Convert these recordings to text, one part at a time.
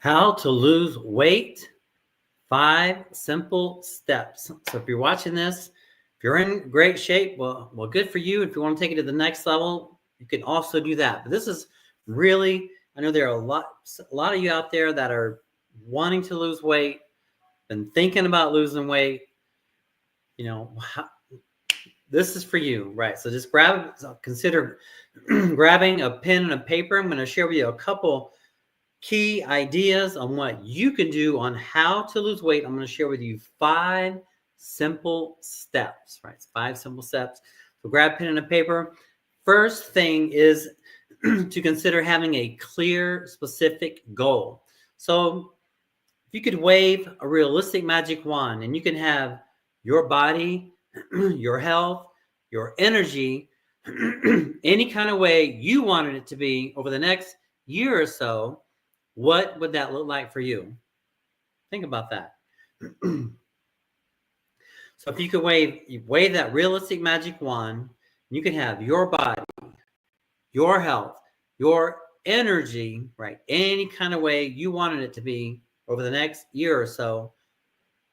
How to lose weight, 5 simple steps. So if you're watching this, if you're in great shape, well, good for you. If you want to take it to the next level, you can also do that. But this is really, I know there are a lot of you out there that are wanting to lose weight, been thinking about losing weight. This is for you, right? So just consider grabbing a pen and a paper. I'm going to share with you a couple key ideas on what you can do on how to lose weight. I'm going to share with you 5 simple steps, right? 5 simple steps. So grab pen and a paper. First thing is to consider having a clear, specific goal. So if you could wave a realistic magic wand and you can have your body, your health, your energy, any kind of way you wanted it to be over the next year or so, what would that look like for you? Think about that. So if you could wave that realistic magic wand, you can have your body, your health, your energy, right? Any kind of way you wanted it to be over the next year or so,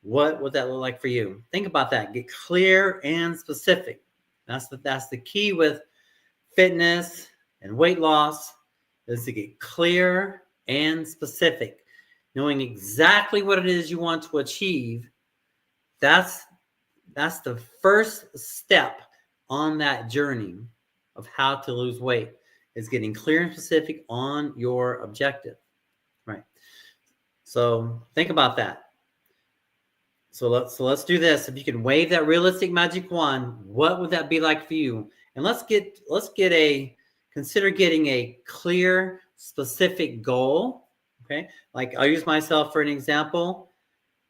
what would that look like for you? Think about that. Get clear and specific. That's the key with fitness and weight loss, is to get clear and specific. Knowing exactly what it is you want to achieve, that's the first step on that journey of how to lose weight, is getting clear and specific on your objective, right? So think about that. So let's do this. If you can wave that realistic magic wand, what would that be like for you? And consider getting a clear, specific goal. Okay, like I'll use myself for an example.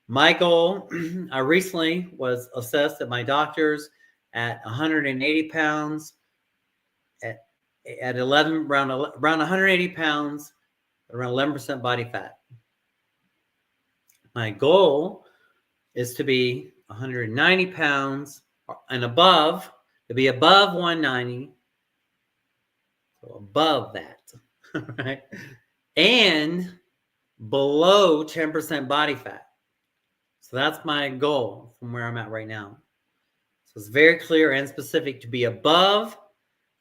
My goal, I recently was assessed at my doctor's at 180 pounds, at 11 around 180 pounds, around 11% body fat. My goal is to be 190 pounds and above, to be above 190, so above that, right? And below 10% body fat. So that's my goal from where I'm at right now. So it's very clear and specific to be above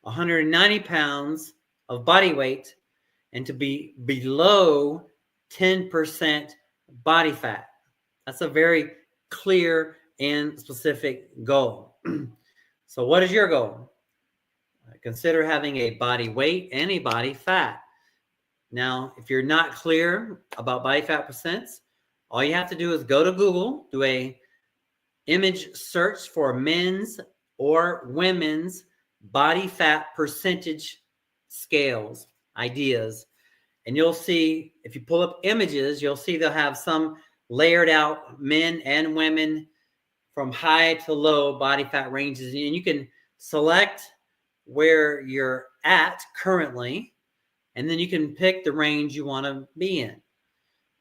190 pounds of body weight and to be below 10% body fat. That's a very clear and specific goal. So what is your goal? Consider having a body weight and a body fat. Now, if you're not clear about body fat percents, all you have to do is go to Google, do a image search for men's or women's body fat percentage scales, ideas. And you'll see, if you pull up images, you'll see they'll have some layered out men and women from high to low body fat ranges. And you can select where you're at currently, and then you can pick the range you want to be in.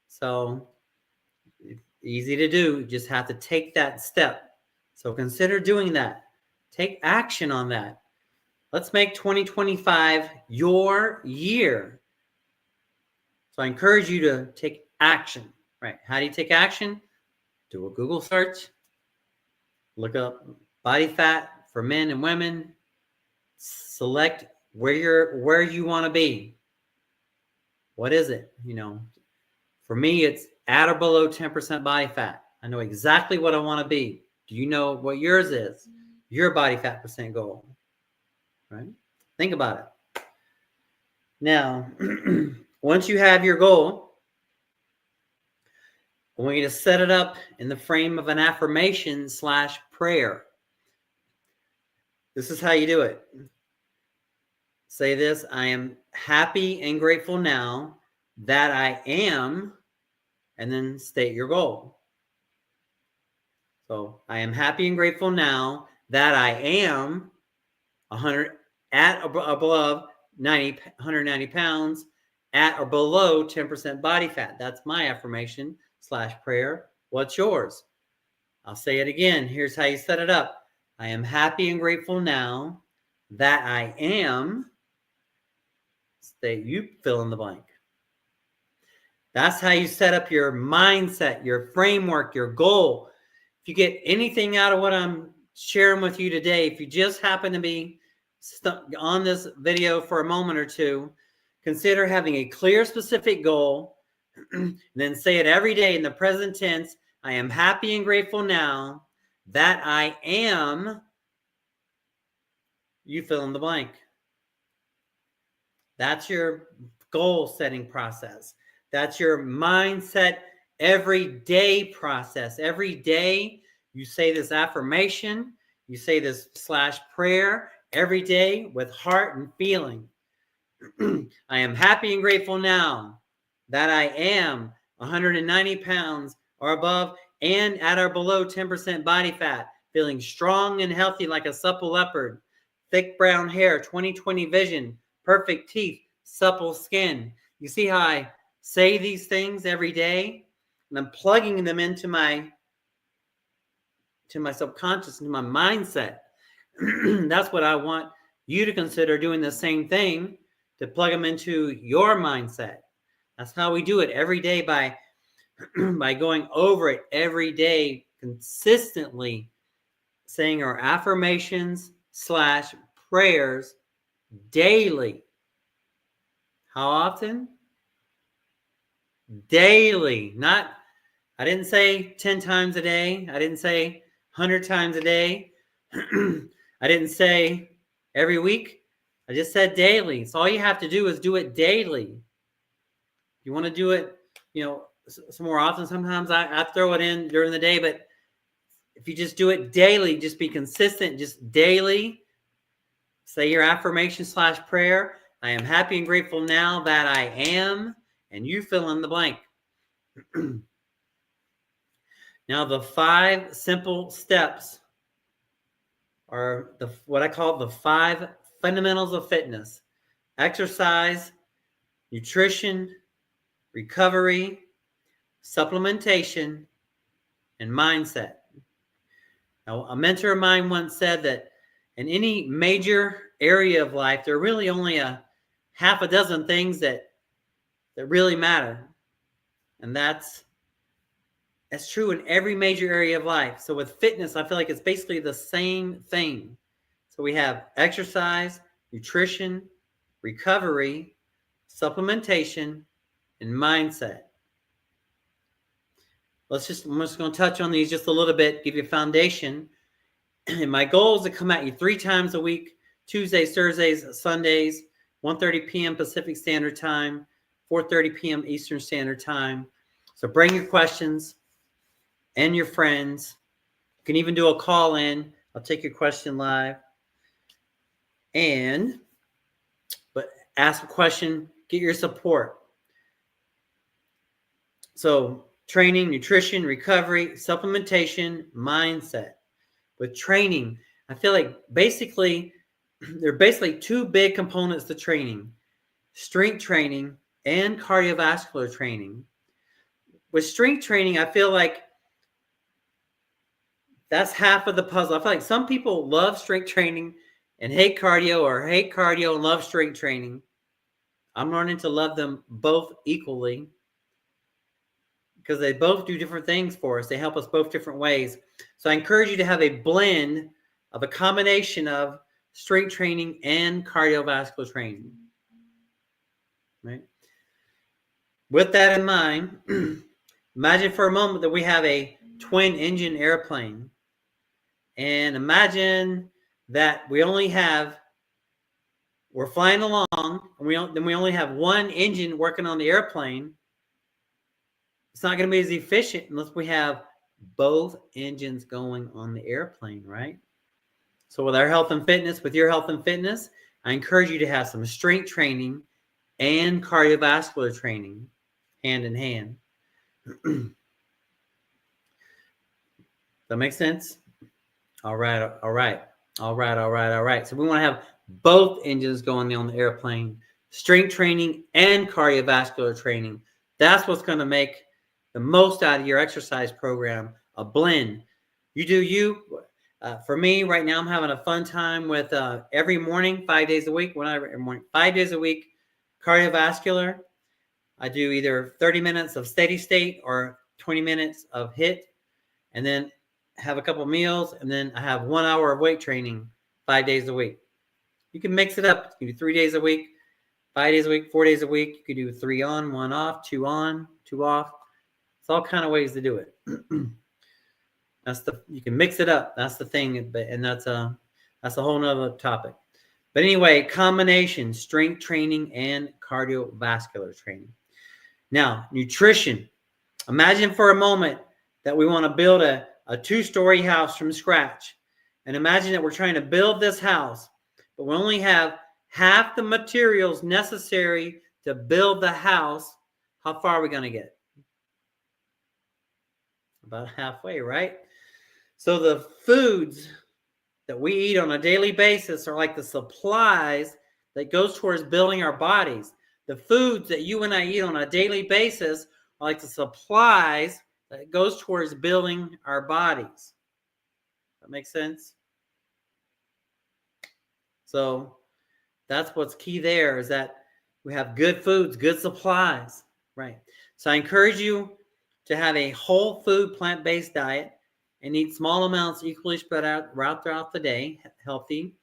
So easy to do. You just have to take that step. So consider doing that. Take action on that. Let's make 2025 your year. So I encourage you to take action, right? How do you take action? Do a Google search. Look up body fat for men and women. Select where you want to be. What is it? For me, it's at or below 10% body fat. I know exactly what I want to be. Do you know what yours is? Your body fat percent goal, right? Think about it. Now, once you have your goal, I want you to set it up in the frame of an affirmation / prayer. This is how you do it. Say this: I am happy and grateful now that I am, and then state your goal. So I am happy and grateful now that I am 100 at or above 190 pounds, at or below 10% body fat. That's my affirmation / prayer. What's yours? I'll say it again. Here's how you set it up. I am happy and grateful now that I am, you fill in the blank. That's how you set up your mindset, your framework, your goal. If you get anything out of what I'm sharing with you today, if you just happen to be stuck on this video for a moment or two, consider having a clear, specific goal, then say it every day in the present tense. I am happy and grateful now that I am, you fill in the blank. That's your goal setting process. That's your mindset everyday process. Every day you say this affirmation, you say this / prayer every day with heart and feeling. I am happy and grateful now that I am 190 pounds or above and at or below 10% body fat, feeling strong and healthy like a supple leopard, thick brown hair, 20/20 vision, perfect teeth, supple skin. You see how I say these things every day? And I'm plugging them into my subconscious, into my mindset. That's what I want you to consider doing the same thing, to plug them into your mindset. That's how we do it every day, by going over it every day, consistently saying our affirmations / prayers daily. How often? Daily. Not, I didn't say 10 times a day. I didn't say 100 times a day. I didn't say every week. I just said daily. So all you have to do is do it daily. You want to do it, some more often. Sometimes I throw it in during the day, but if you just do it daily, just be consistent, just daily. Say your affirmation / prayer. I am happy and grateful now that I am, and you fill in the blank. Now, the 5 simple steps are what I call the 5 fundamentals of fitness: exercise, nutrition, recovery, supplementation, and mindset. Now, a mentor of mine once said that in any major area of life, there are really only a half a dozen things that really matter. And that's true in every major area of life. So with fitness, I feel like it's basically the same thing. So we have exercise, nutrition, recovery, supplementation, and mindset. I'm just going to touch on these just a little bit, give you a foundation. And my goal is to come at you 3 times a week: Tuesdays, Thursdays, Sundays, 1:30 p.m. Pacific Standard Time, 4:30 p.m. Eastern Standard Time. So bring your questions and your friends. You can even do a call in. I'll take your question live. But ask a question, get your support. So training, nutrition, recovery, supplementation, mindset. With training, I feel like there are basically 2 big components to training: strength training and cardiovascular training. With strength training, I feel like that's half of the puzzle. I feel like some people love strength training and hate cardio, or hate cardio and love strength training. I'm learning to love them both equally, because they both do different things for us. They help us both different ways. So I encourage you to have a blend of a combination of strength training and cardiovascular training. Right? With that in mind, imagine for a moment that we have a twin engine airplane. And imagine that we're flying along, and we only have one engine working on the airplane. It's not going to be as efficient unless we have both engines going on the airplane, right? So with our health and fitness, with your health and fitness, I encourage you to have some strength training and cardiovascular training hand in hand. That makes sense? All right. So we want to have both engines going on the airplane: strength training and cardiovascular training. That's what's going to make the most out of your exercise program, a blend. You do you. For me, right now, I'm having a fun time with every morning, 5 days a week. 5 days a week, cardiovascular. I do either 30 minutes of steady state or 20 minutes of HIIT, and then have a couple meals, and then I have 1 hour of weight training 5 days a week. You can mix it up. You can do 3 days a week, 5 days a week, 4 days a week. You can do 3 on, 1 off, 2 on, 2 off. It's all kind of ways to do it. You can mix it up. That's the thing, and that's a whole nother topic. But anyway, combination, strength training and cardiovascular training. Now, nutrition. Imagine for a moment that we want to build a 2-story house from scratch. And imagine that we're trying to build this house, but we only have half the materials necessary to build the house. How far are we going to get? About halfway, right? So the foods that we eat on a daily basis are like the supplies that goes towards building our bodies. The foods that you and I eat on a daily basis are like the supplies that goes towards building our bodies. That makes sense? So that's what's key there, is that we have good foods, good supplies, right? So I encourage you to have a whole food, plant-based diet and eat small amounts equally spread out throughout the day, healthy,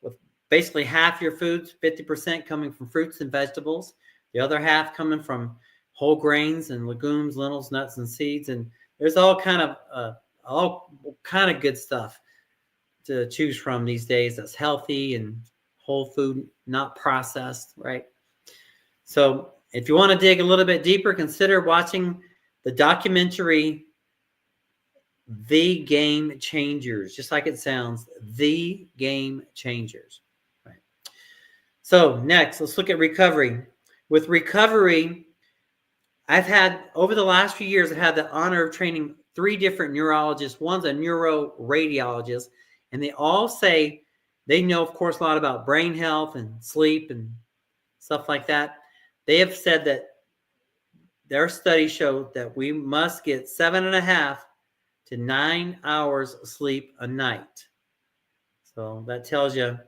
with basically half your foods, 50% coming from fruits and vegetables, the other half coming from whole grains and legumes, lentils, nuts, and seeds. And there's all kind of good stuff to choose from these days that's healthy and whole food, not processed, right? So if you want to dig a little bit deeper, consider watching the documentary The Game Changers, just like it sounds, The Game Changers. Right. So next, let's look at recovery. With recovery, over the last few years, I've had the honor of training 3 different neurologists. One's a neuroradiologist, and they all say they know, of course, a lot about brain health and sleep and stuff like that. They have said that their studies show that we must get 7.5 to 9 hours of sleep a night. So that tells you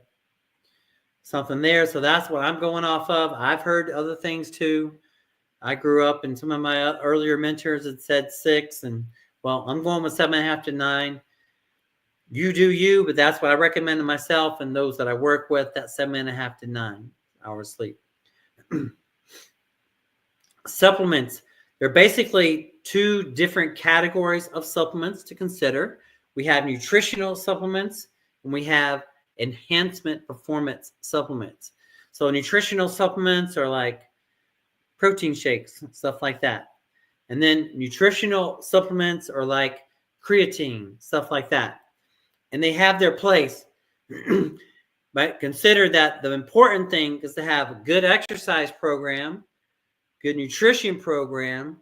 something there. So that's what I'm going off of. I've heard other things too. I grew up, and some of my earlier mentors had said 6, and well, I'm going with 7.5 to 9. You do you, but that's what I recommend to myself and those that I work with, that 7.5 to 9 hours sleep. Supplements. There are basically 2 different categories of supplements to consider. We have nutritional supplements, and we have enhancement performance supplements. So nutritional supplements are like protein shakes, stuff like that. And then nutritional supplements are like creatine, stuff like that. And they have their place. But consider that the important thing is to have a good exercise program, good nutrition program,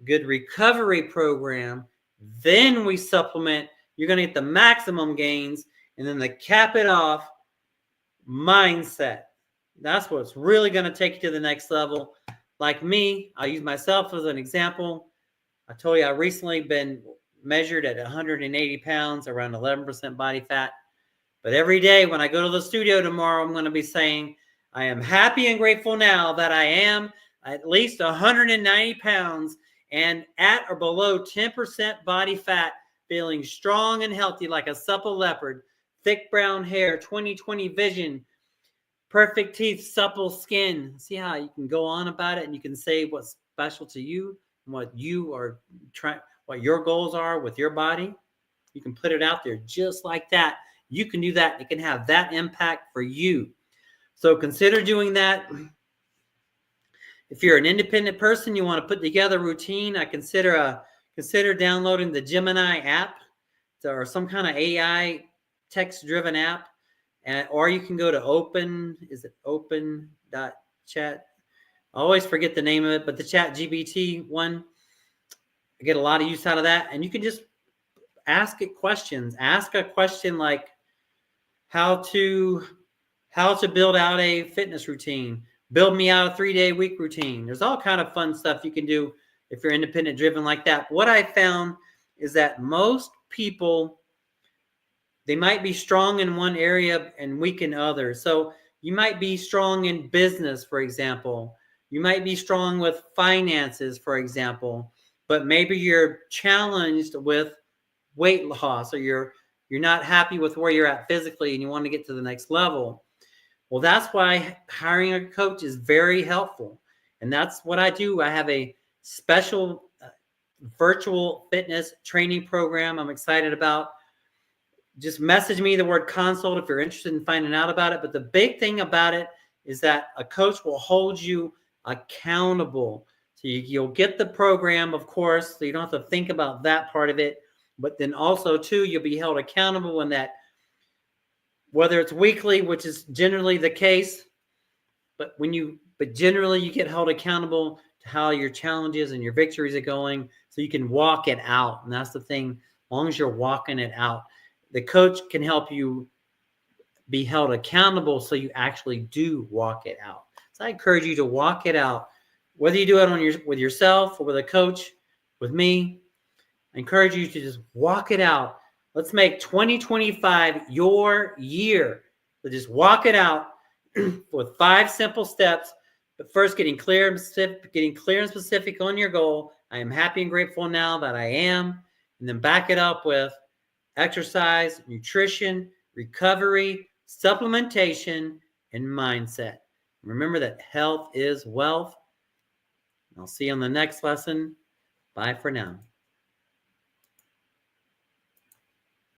good recovery program. Then we supplement. You're going to get the maximum gains. And then to cap it off, mindset. That's what's really going to take you to the next level. Like me, I'll use myself as an example. I told you I recently been measured at 180 pounds, around 11% body fat. But every day when I go to the studio tomorrow, I'm going to be saying, I am happy and grateful now that I am at least 190 pounds and at or below 10% body fat, feeling strong and healthy like a supple leopard, thick brown hair, 20/20 vision, perfect teeth, supple skin. See how you can go on about it, and you can say what's special to you and what you are trying, what your goals are with your body. You can put it out there just like that. You can do that. It can have that impact for you. So consider doing that. If you're an independent person, you want to put together a routine, I consider downloading the Gemini app or some kind of AI text-driven app. Or you can go to open.chat. I always forget the name of it, but the ChatGPT one, I get a lot of use out of that. And you can just ask it questions. Ask a question like how to build out a fitness routine. Build me out a 3-day week routine. There's all kind of fun stuff you can do if you're independent driven like that. What I found is that most people, they might be strong in one area and weak in others. So you might be strong in business, for example. You might be strong with finances, for example, but maybe you're challenged with weight loss, or you're not happy with where you're at physically and you want to get to the next level. Well, that's why hiring a coach is very helpful. And that's what I do. I have a special virtual fitness training program I'm excited about. Just message me the word consult if you're interested in finding out about it. But the big thing about it is that a coach will hold you accountable. So you'll get the program, of course, so you don't have to think about that part of it. But then also, too, you'll be held accountable in that, whether it's weekly, which is generally the case, but generally you get held accountable to how your challenges and your victories are going, so you can walk it out. And that's the thing. As long as you're walking it out, the coach can help you be held accountable so you actually do walk it out. So I encourage you to walk it out, whether you do it with yourself or with a coach, with me. I encourage you to just walk it out. Let's make 2025 your year. So just walk it out with 5 simple steps. But first, getting clear and specific on your goal. I am happy and grateful now that I am. And then back it up with exercise, nutrition, recovery, supplementation, and mindset. Remember that health is wealth. I'll see you on the next lesson. Bye for now.